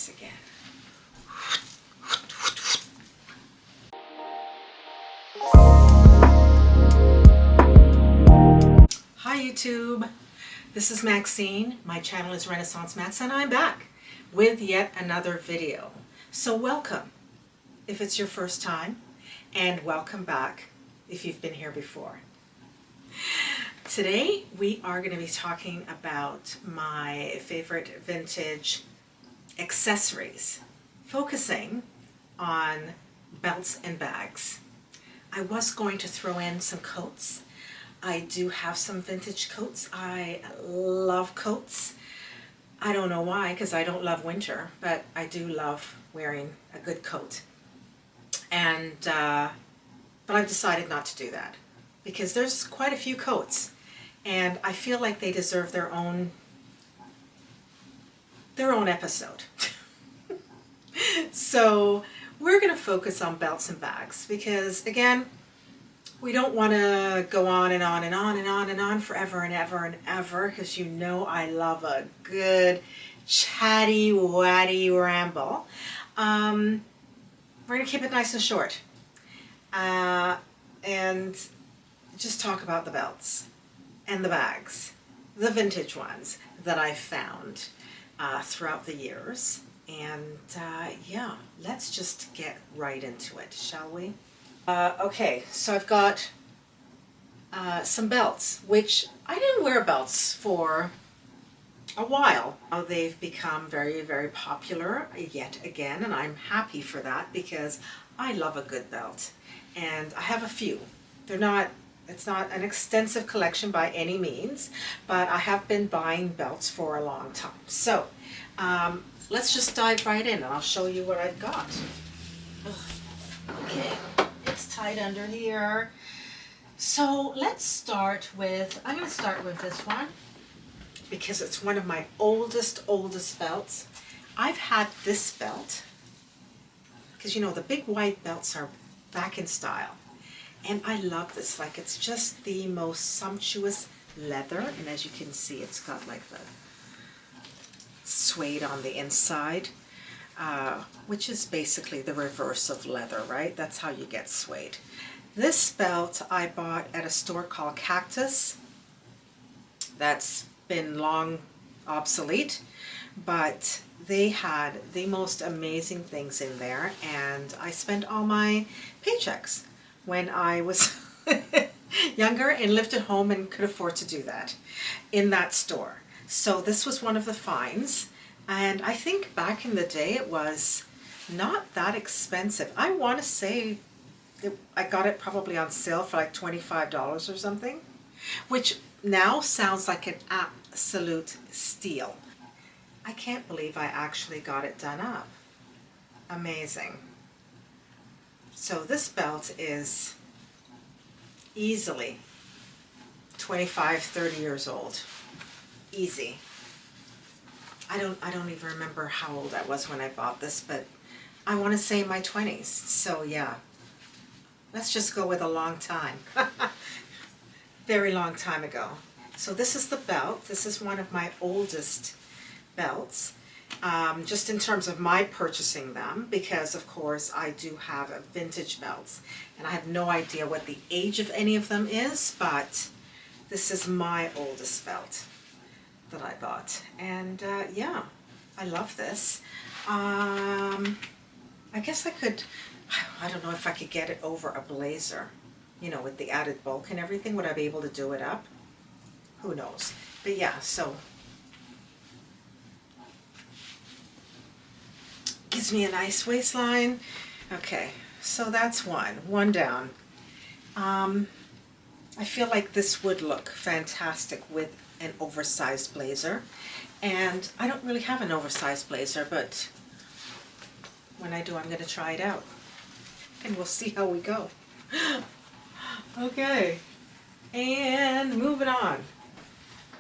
this again. Hi YouTube, this is Maxine. My channel is Renaissance Max and I'm back with yet another video. So welcome if it's your first time, and welcome back if you've been here before. Today we are going to be talking about my favorite vintage accessories, focusing on belts and bags. I was going to throw in some coats. I do have some vintage coats. I love coats. I don't know why, because I don't love winter, but I do love wearing a good coat. And but I've decided not to do that because there's quite a few coats, and I feel like they deserve their own episode. So we're going to focus on belts and bags because, again, we don't want to go on and on and on and on and on forever and ever and ever, because you know I love a good chatty, watty ramble. We're going to keep it nice and short and just talk about the belts and the bags, the vintage ones that I've found throughout the years. And yeah, let's just get right into it, shall we? Okay, so I've got some belts, which I didn't wear belts for a while. Now they've become very, very popular yet again, and I'm happy for that because I love a good belt. And I have a few. It's not an extensive collection by any means, but I have been buying belts for a long time. So let's just dive right in and I'll show you what I've got. Okay, it's tight under here. So let's start with, I'm going to start with this one because it's one of my oldest belts. I've had this belt because, you know, the big white belts are back in style. And I love this, like it's just the most sumptuous leather. And as you can see, it's got like the suede on the inside, which is basically the reverse of leather, right? That's how you get suede. This belt I bought at a store called Cactus. That's been long obsolete, but they had the most amazing things in there, and I spent all my paychecks when I was younger and lived at home and could afford to do that in that store. So this was one of the finds, and I think back in the day it was not that expensive. I want to say I got it probably on sale for like $25 or something, which now sounds like an absolute steal. I can't believe I actually got it done up. Amazing. So this belt is easily 25, 30 years old. Easy. I don't even remember how old I was when I bought this, but I want to say my 20s. So yeah, let's just go with a long time. Very long time ago. So this is the belt. This is one of my oldest belts, just in terms of my purchasing them, because of course I do have a vintage belts, and I have no idea what the age of any of them is, but this is my oldest belt that I bought. And yeah, I love this. I guess I could, I don't know if I could get it over a blazer, you know, with the added bulk and everything. Would I be able to do it up? Who knows? But yeah, so gives me a nice waistline. Okay, so that's one down. I feel like this would look fantastic with an oversized blazer, and I don't really have an oversized blazer, but when I do, I'm going to try it out and we'll see how we go. Okay, and moving on.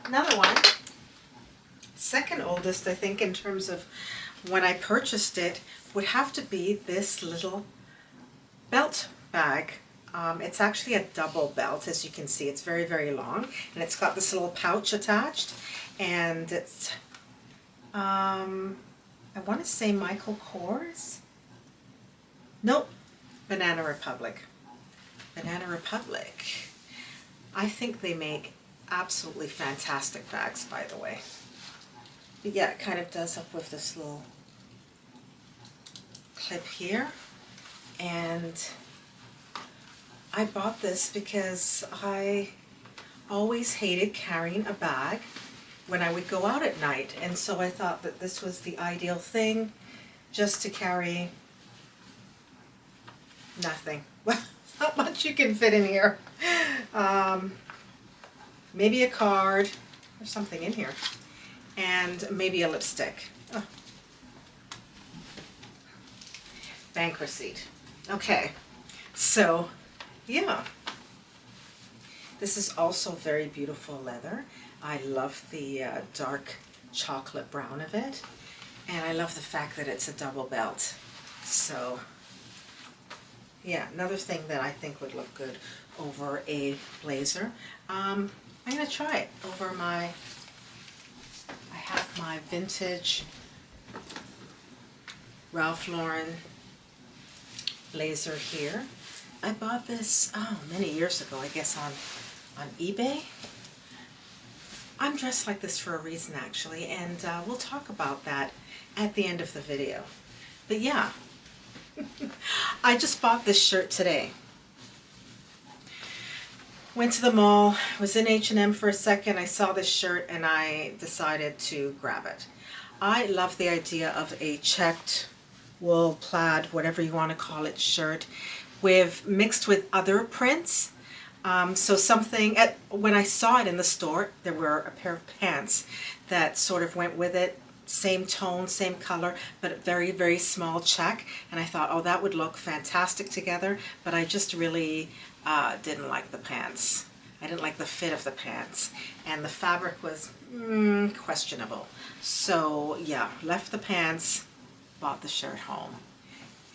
Another one, second oldest, I think, in terms of when I purchased it, would have to be this little belt bag. It's actually a double belt, as you can see. It's very, very long, and it's got this little pouch attached, and it's I want to say Michael Kors. Nope, Banana Republic. Banana Republic. I think they make absolutely fantastic bags, by the way. But yeah, it kind of does up with this little clip here. And I bought this because I always hated carrying a bag when I would go out at night, and so I thought that this was the ideal thing, just to carry nothing. Well, not much you can fit in here. Maybe a card, there's something in here, and maybe a lipstick. Oh. Bank receipt. Okay, so yeah. This is also very beautiful leather. I love the dark chocolate brown of it, and I love the fact that it's a double belt. So yeah, another thing that I think would look good over a blazer. I'm gonna try it over I have my vintage Ralph Lauren blazer here. I bought this, many years ago, I guess on eBay. I'm dressed like this for a reason, actually, and we'll talk about that at the end of the video. But yeah, I just bought this shirt today. Went to the mall, was in H&M for a second, I saw this shirt and I decided to grab it. I love the idea of a checked wool, plaid, whatever you want to call it, shirt mixed with other prints. So something, when I saw it in the store, there were a pair of pants that sort of went with it, same tone, same color, but a very, very small check. And I thought, oh, that would look fantastic together, but I just really didn't like the pants. I didn't like the fit of the pants. And the fabric was questionable. So yeah, left the pants, bought the shirt home,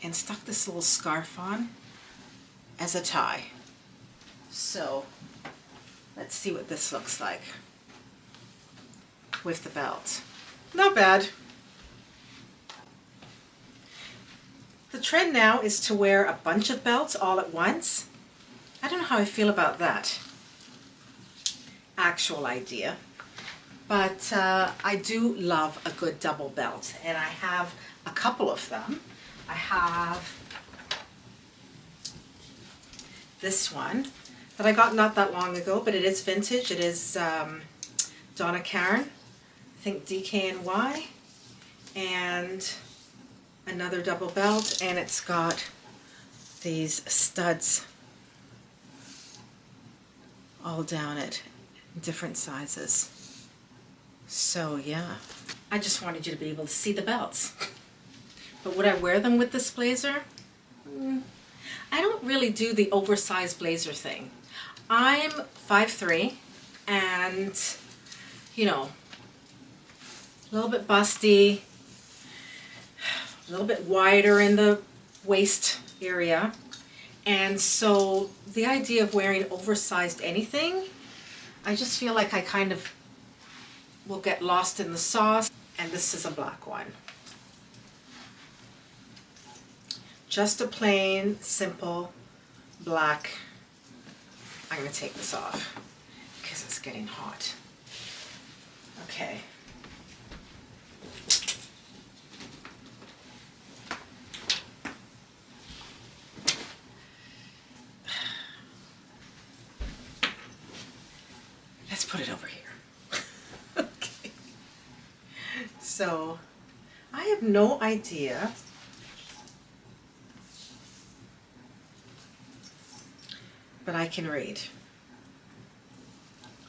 and stuck this little scarf on as a tie. So let's see what this looks like with the belt. Not bad. The trend now is to wear a bunch of belts all at once. I don't know how I feel about that actual idea, but I do love a good double belt, and I have a couple of them. I have this one that I got not that long ago, but it is vintage. It is Donna Karan, I think DKNY, and another double belt, and it's got these studs all down it, different sizes. So yeah, I just wanted you to be able to see the belts. But would I wear them with this blazer? I don't really do the oversized blazer thing. I'm 5'3", and you know, a little bit busty, a little bit wider in the waist area, and so the idea of wearing oversized anything, I just feel like I kind of will get lost in the sauce. And this is a black one. Just a plain, simple, black. I'm going to take this off because it's getting hot. Okay. Let's put it over here. Okay. So, I have no idea but I can read.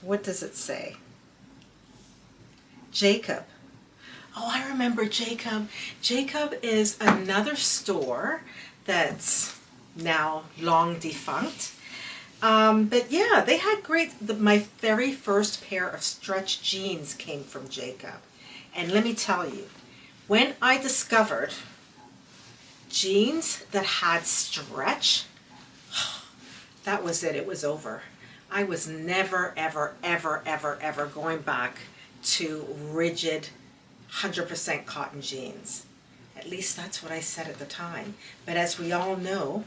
What does it say? Jacob. Oh, I remember Jacob. Jacob is another store that's now long defunct. But yeah, they had great, my very first pair of stretch jeans came from Jacob. And let me tell you, when I discovered jeans that had stretch, that was it. It was over. I was never, ever, ever, ever, ever going back to rigid 100% cotton jeans. At least that's what I said at the time. But as we all know,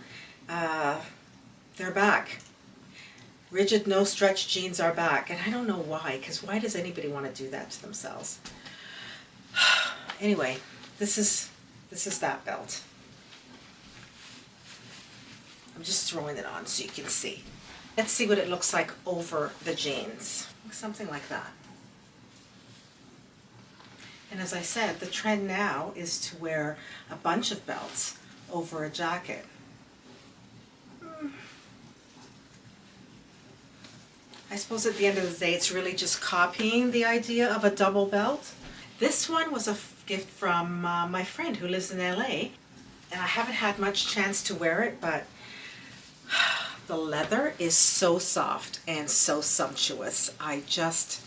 they're back. Rigid, no stretch jeans are back. And I don't know why, because why does anybody want to do that to themselves? Anyway, this is that belt. I'm just throwing it on so you can see. Let's see what it looks like over the jeans. Something like that. And as I said, the trend now is to wear a bunch of belts over a jacket. I suppose at the end of the day, it's really just copying the idea of a double belt. This one was a gift from my friend who lives in LA, and I haven't had much chance to wear it, but the leather is so soft and so sumptuous. I just,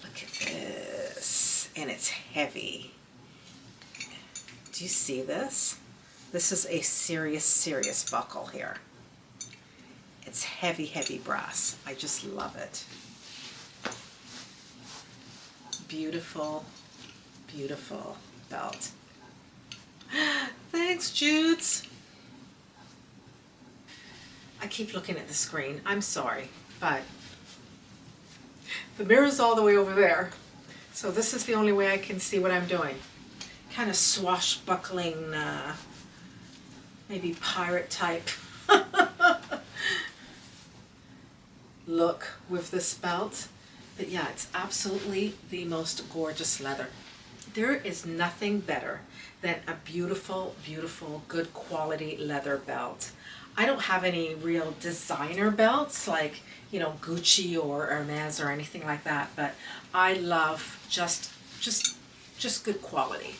look at this. And it's heavy. Do you see this? This is a serious buckle here. It's heavy brass. I just love it. Beautiful, beautiful belt. Thanks, Judes. I keep looking at the screen. I'm sorry, but the mirror's all the way over there. So this is the only way I can see what I'm doing. Kind of swashbuckling, maybe pirate type look with this belt. But yeah, it's absolutely the most gorgeous leather. There is nothing better than a beautiful, beautiful, good quality leather belt. I don't have any real designer belts like, you know, Gucci or Hermes or anything like that, but I love just good quality.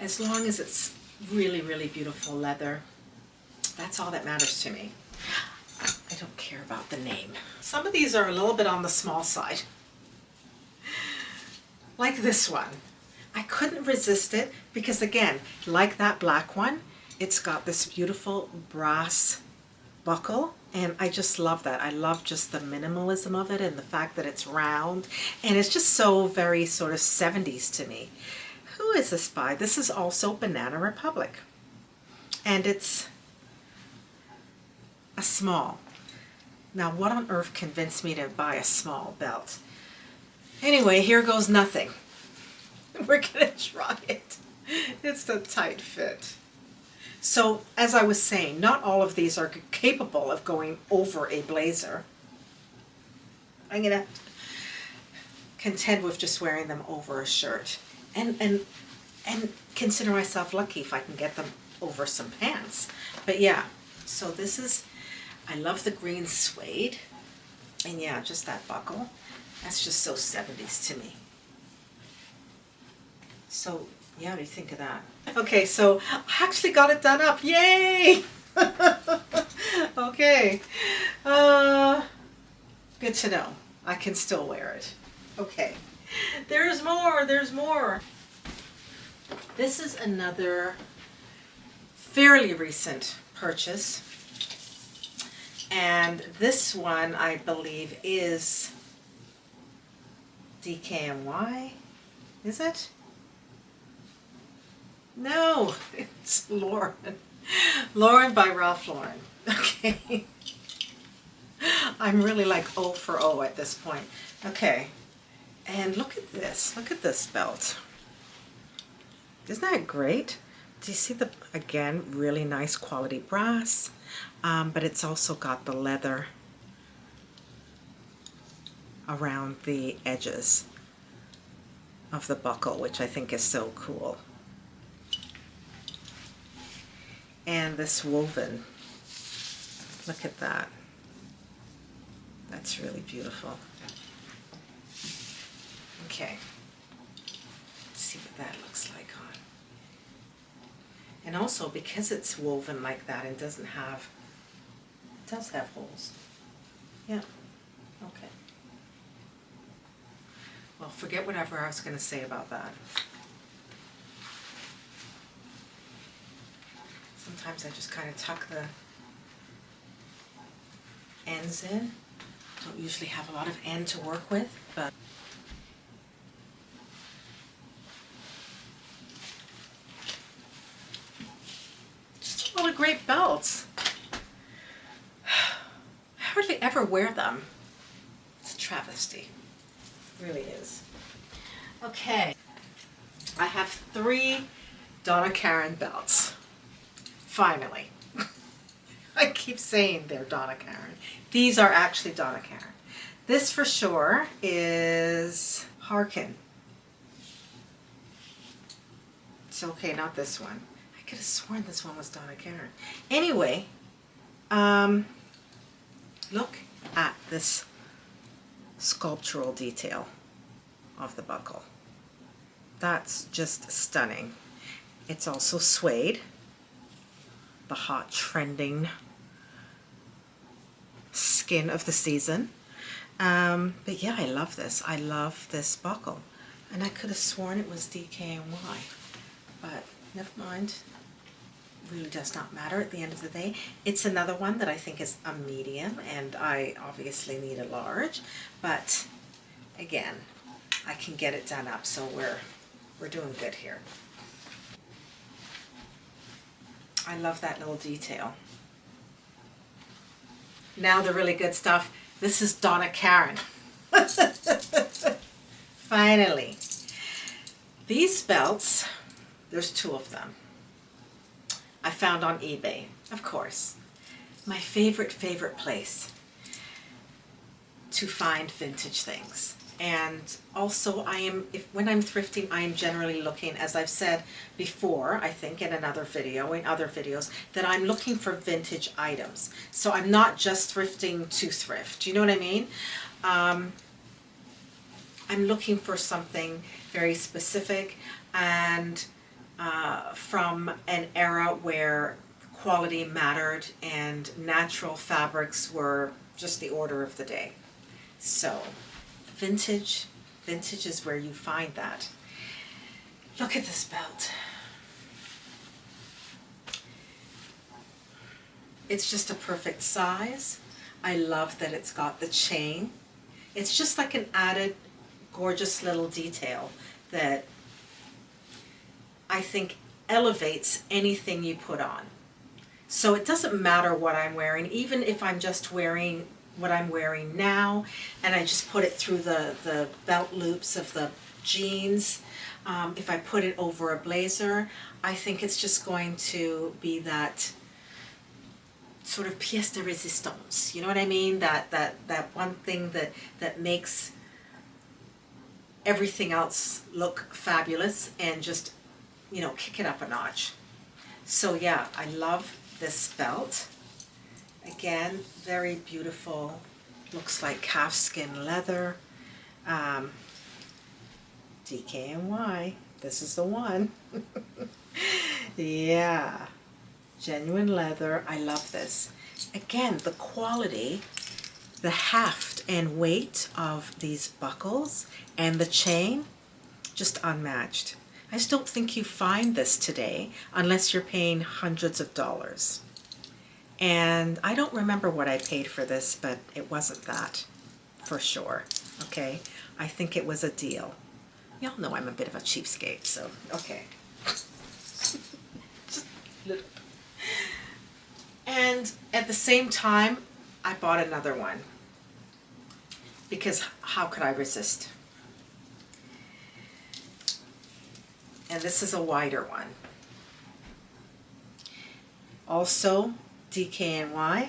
As long as it's really, really beautiful leather, that's all that matters to me. I don't care about the name. Some of these are a little bit on the small side. Like this one. I couldn't resist it because, again, like that black one, it's got this beautiful brass buckle, and I just love that. I love just the minimalism of it and the fact that it's round, and it's just so very sort of 70s to me. Who is this by? This is also Banana Republic, and it's a small. Now, what on earth convinced me to buy a small belt? Anyway, here goes nothing. We're gonna try it. It's a tight fit. So, as I was saying, not all of these are capable of going over a blazer. I'm gonna contend with just wearing them over a shirt, and consider myself lucky if I can get them over some pants. But yeah, so this is, I love the green suede, and yeah, just that buckle. That's just so 70s to me. So yeah, what do you think of that? Okay, so I actually got it done up. Yay! Okay. Good to know. I can still wear it. Okay. There's more. There's more. This is another fairly recent purchase. And this one, I believe, is DKNY. Is it? No, it's Lauren. Lauren by Ralph Lauren. Okay. I'm really like O for O at this point. Okay. And look at this. Look at this belt. Isn't that great? Do you see the, again, really nice quality brass? But it's also got the leather around the edges of the buckle, which I think is so cool. And this woven, look at that. That's really beautiful. Okay, let's see what that looks like on. And also, because it's woven like that and doesn't have, it does have holes. Yeah, okay. Well, forget whatever I was going to say about that. Sometimes I just kind of tuck the ends in. Don't usually have a lot of end to work with, but all are great belts. I hardly ever wear them. It's a travesty. It really is. Okay. I have 3 Donna Karan belts. Finally. I keep saying they're Donna Karan. These are actually Donna Karan. This for sure is Harkin. It's okay, not this one. I could have sworn this one was Donna Karan. Anyway, look at this sculptural detail of the buckle. That's just stunning. It's also suede, the hot trending skin of the season. But yeah, I love this. I love this buckle. And I could have sworn it was DKNY, but never mind. Really does not matter at the end of the day. It's another one that I think is a medium, and I obviously need a large, but again, I can get it done up, so we're doing good here. I love that little detail. Now the really good stuff. This is Donna Karan. Finally. These belts, there's 2 of them. I found on eBay, of course. My favorite place to find vintage things. And also when I'm thrifting, I am generally looking, as I've said before, I think in other videos, that I'm looking for vintage items. So I'm not just thrifting to thrift. Do you know what I mean? I'm looking for something very specific and from an era where quality mattered and natural fabrics were just the order of the day. So vintage is where you find that. Look at this belt. It's just a perfect size. I love that it's got the chain. It's just like an added gorgeous little detail that I think elevates anything you put on. So it doesn't matter what I'm wearing, even if I'm just wearing what I'm wearing now and I just put it through the belt loops of the jeans. If I put it over a blazer, I think it's just going to be that sort of pièce de résistance. You know what I mean? That one thing that makes everything else look fabulous and just, you know, kick it up a notch. So yeah, I love this belt. Again, very beautiful. Looks like calfskin leather. DKNY. This is the one. Yeah. Genuine leather. I love this. Again, the quality, the heft and weight of these buckles and the chain, just unmatched. I just don't think you find this today unless you're paying hundreds of dollars. And I don't remember what I paid for this, but it wasn't that, for sure, okay? I think it was a deal. Y'all know I'm a bit of a cheapskate, so, okay. Just little. And at the same time, I bought another one. Because how could I resist? And this is a wider one. Also, DKNY,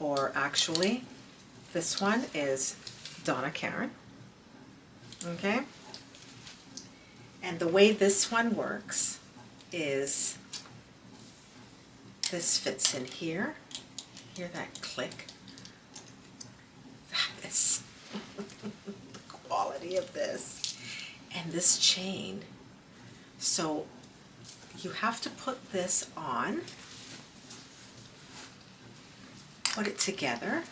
or actually, this one is Donna Karan, okay? And the way this one works is this fits in here. Hear that click? That is the quality of this. And this chain. So you have to put this on. Put it together,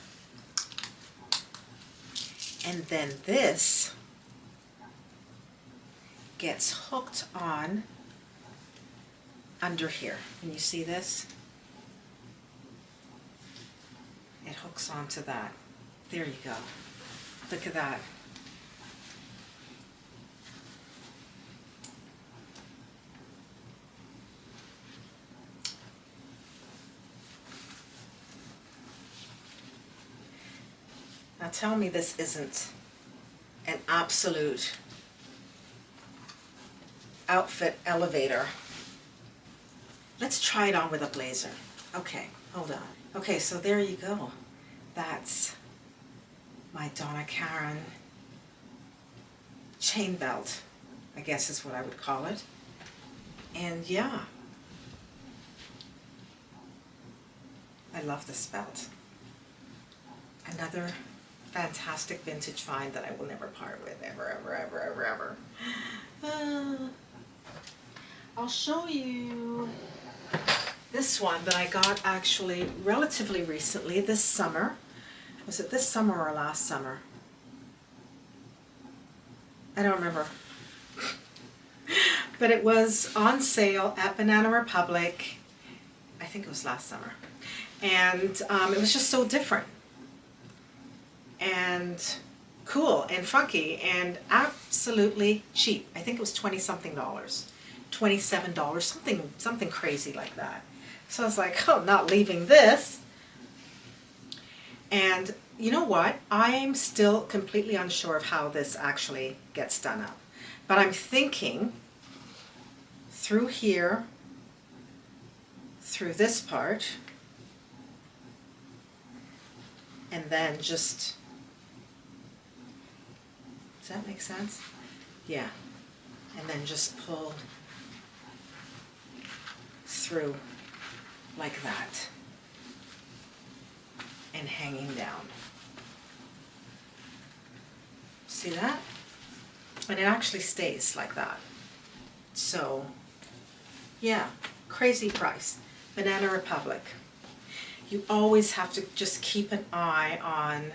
and then this gets hooked on under here. Can you see this? It hooks onto that. There you go. Look at that. tell me this isn't an absolute outfit elevator. Let's try it on with a blazer. Okay, hold on. Okay, so there you go. That's my Donna Karan chain belt, I guess is what I would call it. And yeah, I love this belt. Another fantastic vintage find that I will never part with, ever, ever, ever, ever, ever. I'll show you this one that I got actually relatively recently, this summer. Was it this summer or last summer? I don't remember. But it was on sale at Banana Republic. I think it was last summer. And it was just so different and cool and funky and absolutely cheap. I think it was $20-something, $27, something crazy like that. So I was like, oh, not leaving this. And you know what? I'm still completely unsure of how this actually gets done up. But I'm thinking through here, through this part, and then just, does that make sense? Yeah. And then just pull through like that and hanging down. See that? And it actually stays like that. So, yeah, crazy price. Banana Republic. You always have to just keep an eye on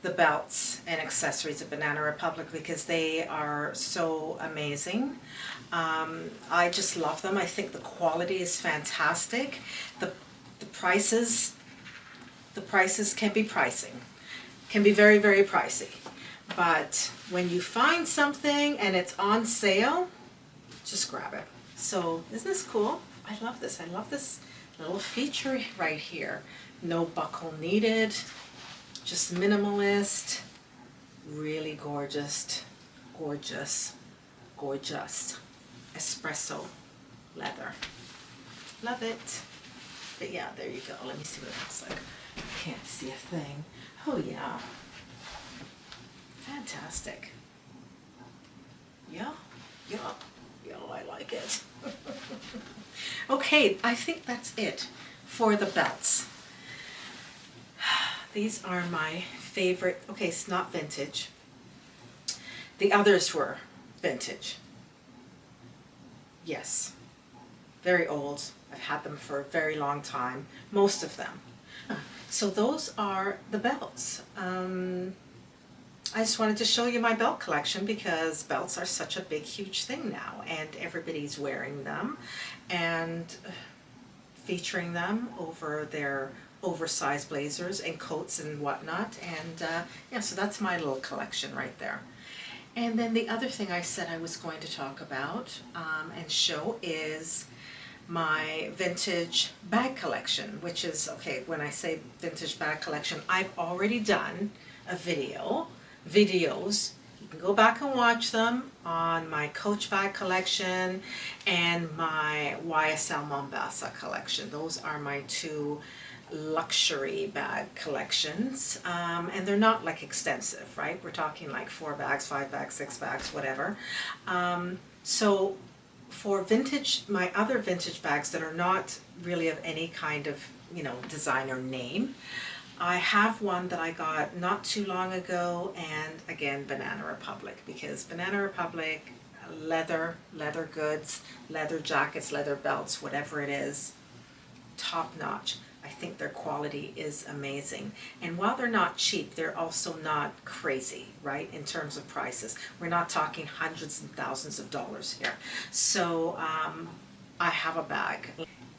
the belts and accessories at Banana Republic because they are so amazing. I just love them. I think the quality is fantastic. The prices can be can be very, very pricey. But when you find something and it's on sale, just grab it. So isn't this cool? I love this. I love this little feature right here. No buckle needed, just minimalist, really gorgeous, gorgeous, gorgeous espresso leather. Love it. But yeah, there you go. Let me see what it looks like. Can't see a thing. Oh yeah. Fantastic. Yeah, yeah, yeah, I like it. Okay, I think that's it for the belts. These are my favorite. Okay, it's not vintage. The others were vintage. Yes, very old. I've had them for a very long time, most of them. So those are the belts. I just wanted to show you my belt collection because belts are such a big, huge thing now, and everybody's wearing them and featuring them over their oversized blazers and coats and whatnot. And yeah, so that's my little collection right there. And then the other thing I said I was going to talk about and show is my vintage bag collection, which is, okay, when I say vintage bag collection, I've already done a videos. You can go back and watch them on my Coach bag collection and my YSL Mombasa collection. Those are my two luxury bag collections, and they're not like extensive, right? We're talking like 4 bags, 5 bags, 6 bags, whatever. So for vintage, my other vintage bags that are not really of any kind of, you know, designer name, I have one that I got not too long ago, and again, Banana Republic, because Banana Republic, leather goods, leather jackets, leather belts, whatever it is, top notch. I think their quality is amazing. And while they're not cheap, they're also not crazy, right, in terms of prices. We're not talking hundreds and thousands of dollars here. So I have a bag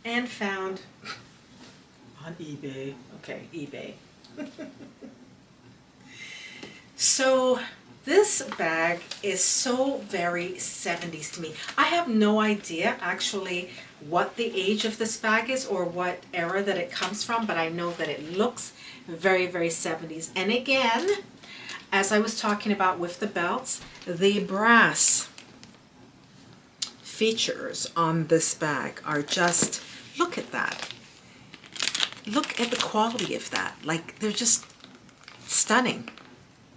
and found on eBay. Okay, eBay. So This bag is so very 70s to me. I have no idea actually what the age of this bag is or what era that it comes from, but I know that it looks very, very 70s. And again, as I was talking about with the belts, the brass features on this bag are just, look at that. Look at the quality of that. Like, they're just stunning.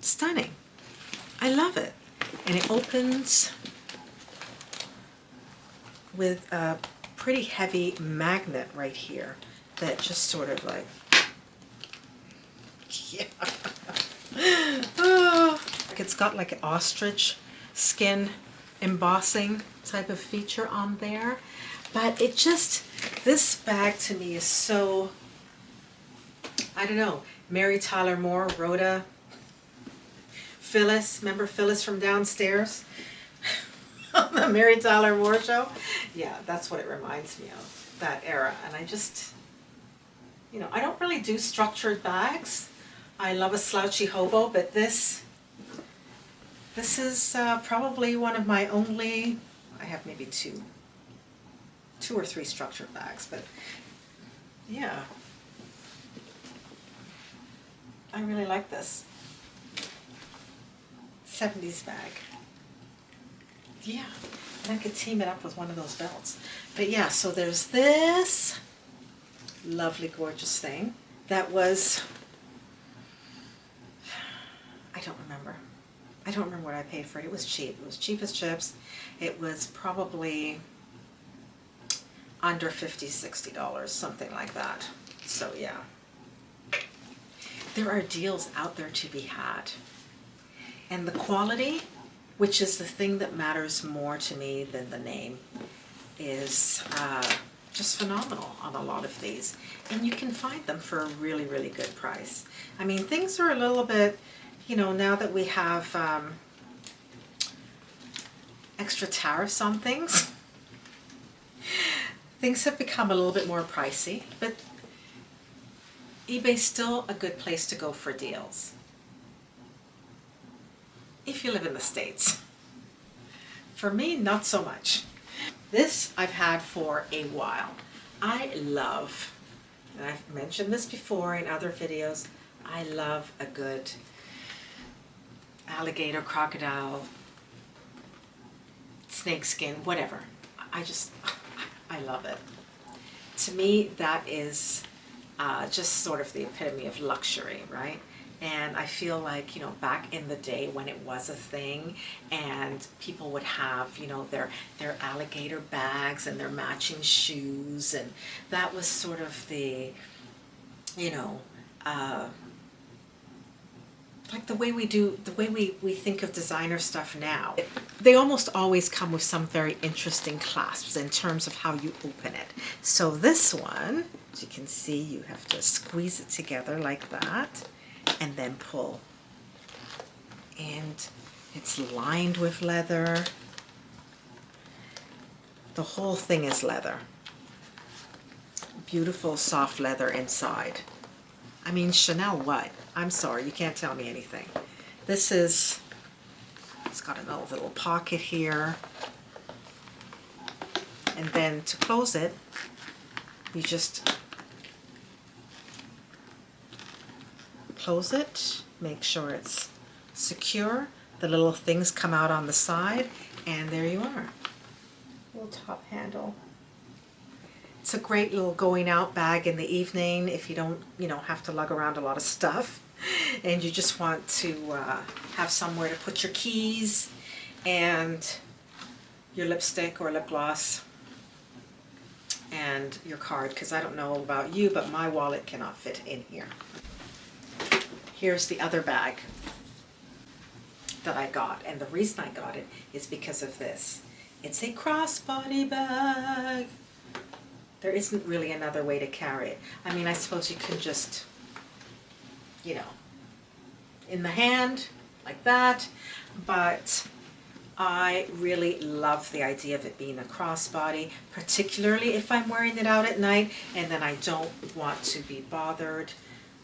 Stunning. I love it. And it opens with a pretty heavy magnet right here that just sort of like, yeah. Oh. It's got like an ostrich skin embossing type of feature on there. But it just, this bag to me is so, I don't know, Mary Tyler Moore, Rhoda, Phyllis, remember Phyllis from downstairs on the Mary Tyler Moore show? Yeah, that's what it reminds me of, that era. And I just, you know, I don't really do structured bags. I love a slouchy hobo, but this is probably one of my only, I have maybe two or three structured bags, but yeah. I really like this 70s bag. Yeah, and I could team it up with one of those belts. But yeah, so there's this lovely, gorgeous thing that was, I don't remember what I paid for it. It was cheap. It was cheap as chips. It was probably under $50, $60, something like that. So yeah. There are deals out there to be had. And the quality, which is the thing that matters more to me than the name, is just phenomenal on a lot of these. And you can find them for a really, really good price. I mean, things are a little bit, you know, now that we have extra tariffs on things, things have become a little bit more pricey, but eBay's still a good place to go for deals. If you live in the States. For me, not so much. This I've had for a while. I love, and I've mentioned this before in other videos, I love a good alligator, crocodile, snake skin, whatever. I love it. To me, that is just sort of the epitome of luxury, right? And I feel like, you know, back in the day when it was a thing and people would have, you know, their alligator bags and their matching shoes, and that was sort of the, you know, like the way we think of designer stuff now. They almost always come with some very interesting clasps in terms of how you open it. So this one, as you can see, you have to squeeze it together like that and then pull. And it's lined with leather. The whole thing is leather. Beautiful soft leather inside. I mean, Chanel what? I'm sorry, you can't tell me anything. This is, it's got another little pocket here. And then to close it, you just close it, make sure it's secure. The little things come out on the side, and there you are. Little top handle. It's a great little going out bag in the evening if you don't, you know, have to lug around a lot of stuff and you just want to have somewhere to put your keys and your lipstick or lip gloss and your card, because I don't know about you, but my wallet cannot fit in here. Here's the other bag that I got, and the reason I got it is because of this. It's a crossbody bag. There isn't really another way to carry it. I mean, I suppose you can just, you know, in the hand, like that, but I really love the idea of it being a crossbody, particularly if I'm wearing it out at night and then I don't want to be bothered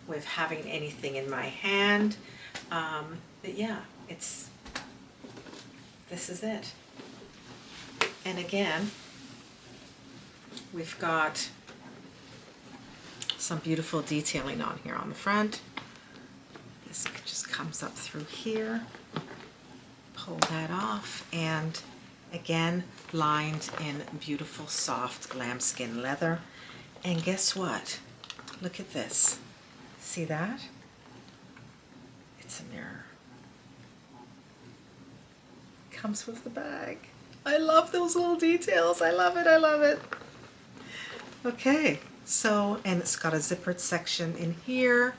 with having anything in my hand. But yeah, it's this is it. And again, we've got some beautiful detailing on here on the front. This just comes up through here. Pull that off, and again, lined in beautiful soft lambskin leather. And guess what? Look at this. See that? It's a mirror. Comes with the bag. I love those little details. I love it, I love it. Okay, so, and it's got a zippered section in here.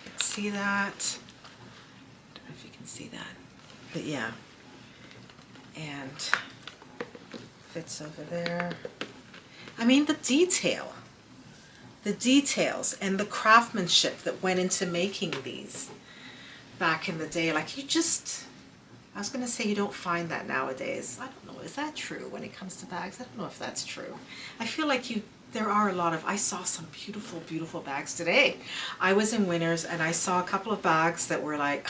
You can see that. I don't know if you can see that, but yeah. And fits over there. I mean, the details and the craftsmanship that went into making these back in the day, like you just, I was going to say you don't find that nowadays. I don't know, is that true when it comes to bags? I don't know if that's true. I feel like there are a lot of, I saw some beautiful, beautiful bags today. I was in Winners and I saw a couple of bags that were like,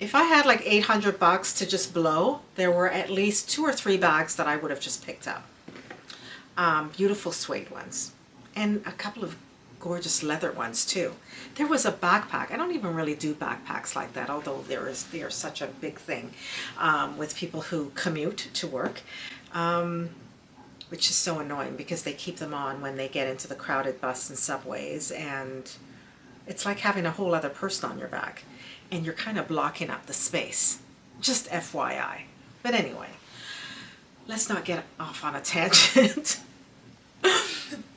if I had like $800 to just blow, there were at least 2 or 3 bags that I would have just picked up. Beautiful suede ones. And a couple of gorgeous leather ones too. There was a backpack. I don't even really do backpacks like that, although they are such a big thing with people who commute to work, which is so annoying because they keep them on when they get into the crowded bus and subways, and it's like having a whole other person on your back, and you're kind of blocking up the space. Just FYI. But anyway, let's not get off on a tangent.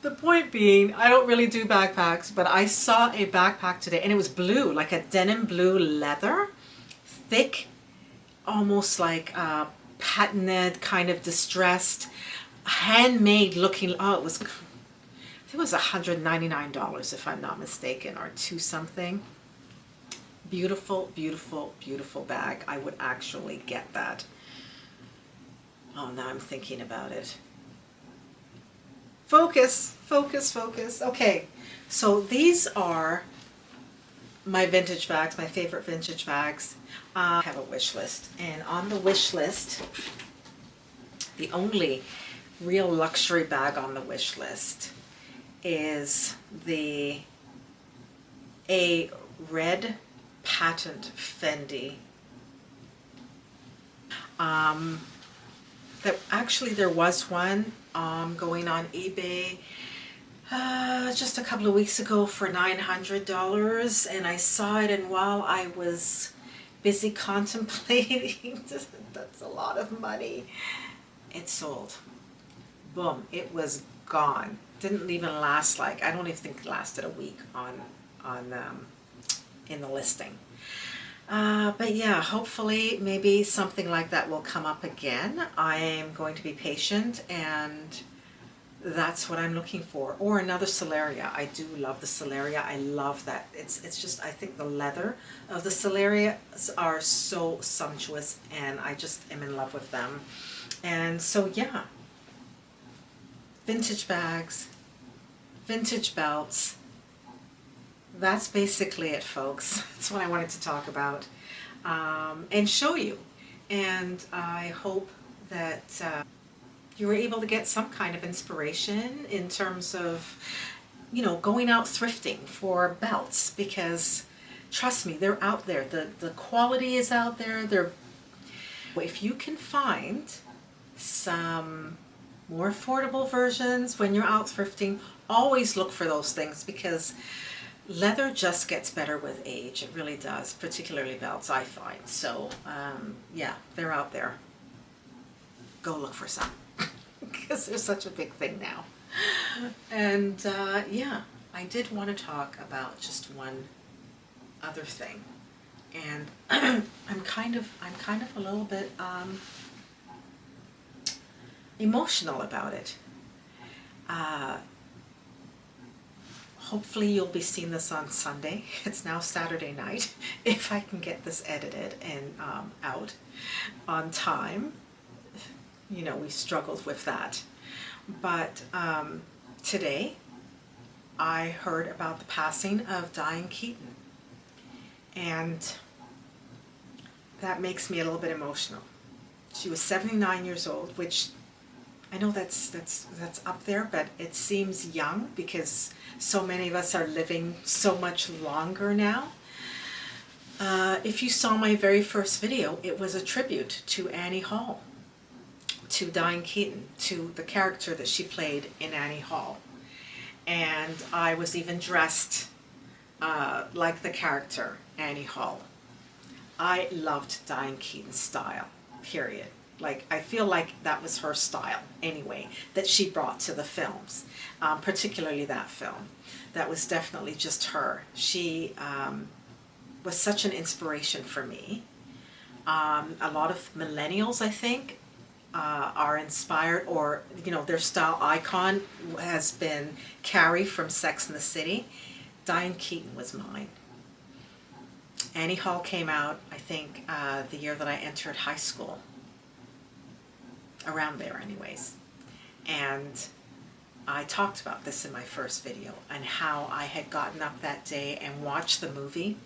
The point being, I don't really do backpacks, but I saw a backpack today and it was blue, like a denim blue leather, thick, almost like patented, kind of distressed, handmade looking. Oh, it was $199 if I'm not mistaken, or 2 something. Beautiful, beautiful, beautiful bag. I would actually get that. Oh, now I'm thinking about it. Focus, focus, focus. Okay, so these are my vintage bags, my favorite vintage bags. I have a wish list, and on the wish list, the only real luxury bag on the wish list is a red patent Fendi. Actually there was one going on eBay just a couple of weeks ago for $900, and I saw it, and while I was busy contemplating, that's a lot of money, it sold. Boom, it was gone. Didn't even last, like, I don't even think it lasted a week in the listing. But yeah, hopefully maybe something like that will come up again. I am going to be patient, and that's what I'm looking for. Or another Celeria. I do love the Celeria. I love that. It's just, I think the leather of the Celeria are so sumptuous, and I just am in love with them. And so yeah, vintage bags, vintage belts. That's basically it, folks. That's what I wanted to talk about and show you. And I hope that you were able to get some kind of inspiration in terms of, you know, going out thrifting for belts, because trust me, they're out there. The quality is out there. If you can find some more affordable versions when you're out thrifting, always look for those things, because leather just gets better with age. It really does, particularly belts, I find. So yeah, they're out there. Go look for some, because they're such a big thing now. And yeah, I did want to talk about just one other thing, and I'm kind of a little bit emotional about it. Hopefully you'll be seeing this on Sunday. It's now Saturday night, if I can get this edited and out on time. You know, we struggled with that. But today I heard about the passing of Diane Keaton. And that makes me a little bit emotional. She was 79 years old, which I know that's up there, but it seems young because so many of us are living so much longer now. If you saw my very first video, it was a tribute to Annie Hall, to Diane Keaton, to the character that she played in Annie Hall. And I was even dressed like the character, Annie Hall. I loved Diane Keaton's style, period. Like, I feel like that was her style anyway, that she brought to the films, particularly that film. That was definitely just her. She was such an inspiration for me. A lot of millennials, I think, are inspired, or, you know, their style icon has been Carrie from Sex and the City. Diane Keaton was mine. Annie Hall came out, I think, the year that I entered high school. Around there anyways. And I talked about this in my first video, and how I had gotten up that day and watched the movie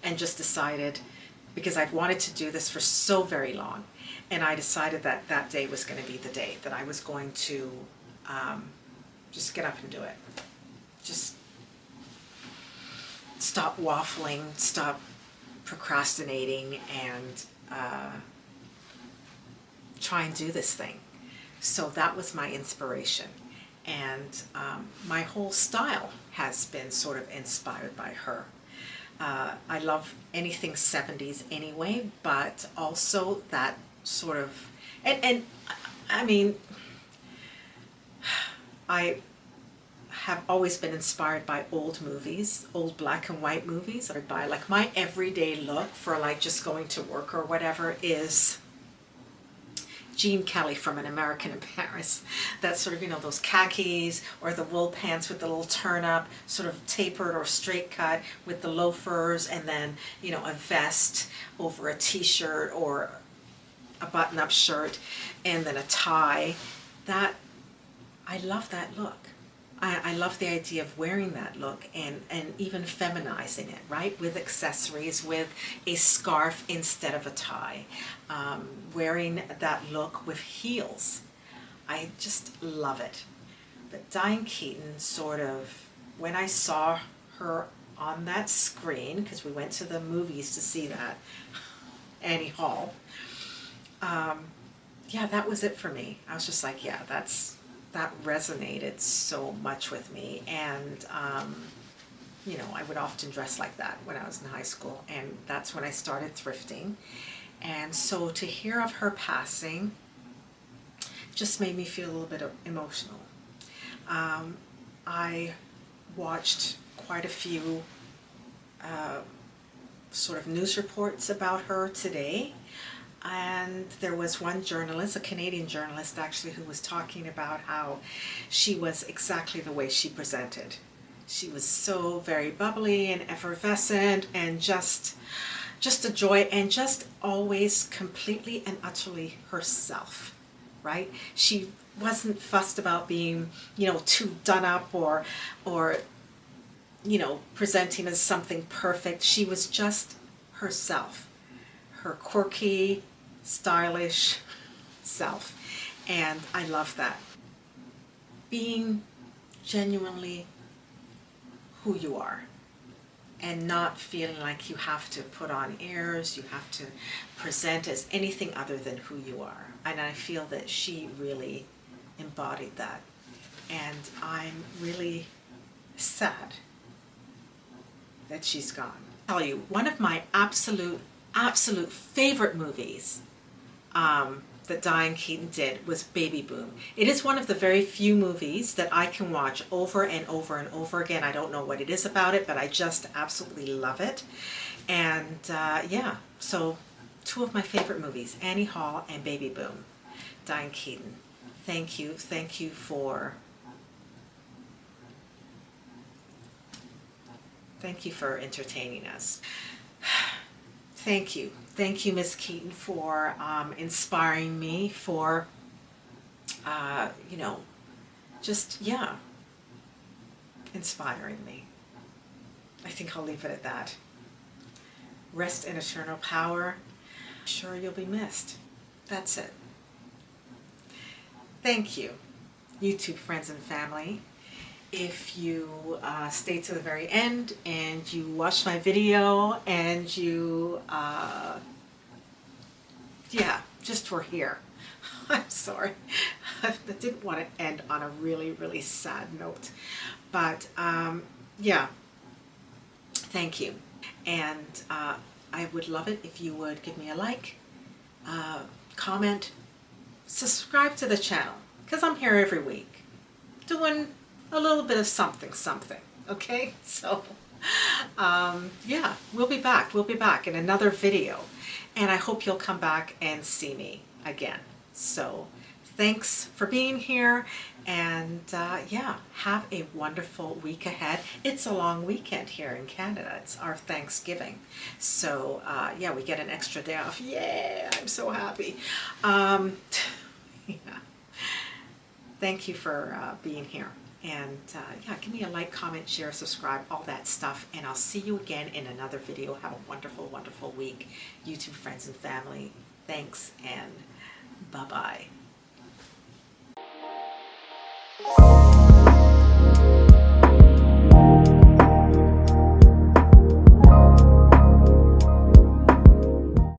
and just decided, because I'd wanted to do this for so very long, and I decided that that day was going to be the day that I was going to just get up and do it. Just stop waffling, stop procrastinating, and try and do this thing. So that was my inspiration. And my whole style has been sort of inspired by her. I love anything 70s anyway, but also that sort of, and I mean, I have always been inspired by old movies, old black and white movies, or by, like, my everyday look for, like, just going to work or whatever is Gene Kelly from An American in Paris. That sort of, you know, those khakis or the wool pants with the little turn up, sort of tapered or straight cut with the loafers, and then, you know, a vest over a t-shirt or a button-up shirt, and then a tie. That, I love that look. I love the idea of wearing that look and even feminizing it, right? With accessories, with a scarf instead of a tie. Wearing that look with heels. I just love it. But Diane Keaton sort of, when I saw her on that screen, because we went to the movies to see that, Annie Hall, yeah, that was it for me. I was just like, yeah, that resonated so much with me. And you know, I would often dress like that when I was in high school, and that's when I started thrifting. And so to hear of her passing just made me feel a little bit emotional. I watched quite a few sort of news reports about her today. And there was one journalist, a Canadian journalist actually, who was talking about how she was exactly the way she presented. She was so very bubbly and effervescent, and just a joy, and just always completely and utterly herself, right? She wasn't fussed about being, you know, too done up or you know, presenting as something perfect. She was just herself, her quirky, stylish self, and I love that. Being genuinely who you are, and not feeling like you have to put on airs, you have to present as anything other than who you are. And I feel that she really embodied that, and I'm really sad that she's gone. I'll tell you, one of my absolute favorite movies that Diane Keaton did was Baby Boom. It is one of the very few movies that I can watch over and over and over again. I don't know what it is about it, but I just absolutely love it. And yeah, so two of my favorite movies, Annie Hall and Baby Boom. Diane Keaton, thank you for entertaining us. Thank you, Miss Keaton, for inspiring me, for you know, just, yeah, inspiring me. I think I'll leave it at that. rest in eternal power. I'm sure you'll be missed. That's it. Thank you, YouTube friends and family. If you stay to the very end and you watch my video and you, yeah, just were here. I'm sorry. I didn't want to end on a really, really sad note. But yeah, thank you. And I would love it if you would give me a like, comment, subscribe to the channel, because I'm here every week doing a little bit of something, okay? So yeah, we'll be back in another video, and I hope you'll come back and see me again. So thanks for being here, and yeah, have a wonderful week ahead. It's a long weekend here in Canada. It's our Thanksgiving, so yeah, we get an extra day off. Yeah, I'm so happy. Yeah. Thank you for being here, and yeah, give me a like, comment, share, subscribe, all that stuff, and I'll see you again in another video. Have a wonderful, wonderful week, YouTube friends and family. Thanks, and bye-bye.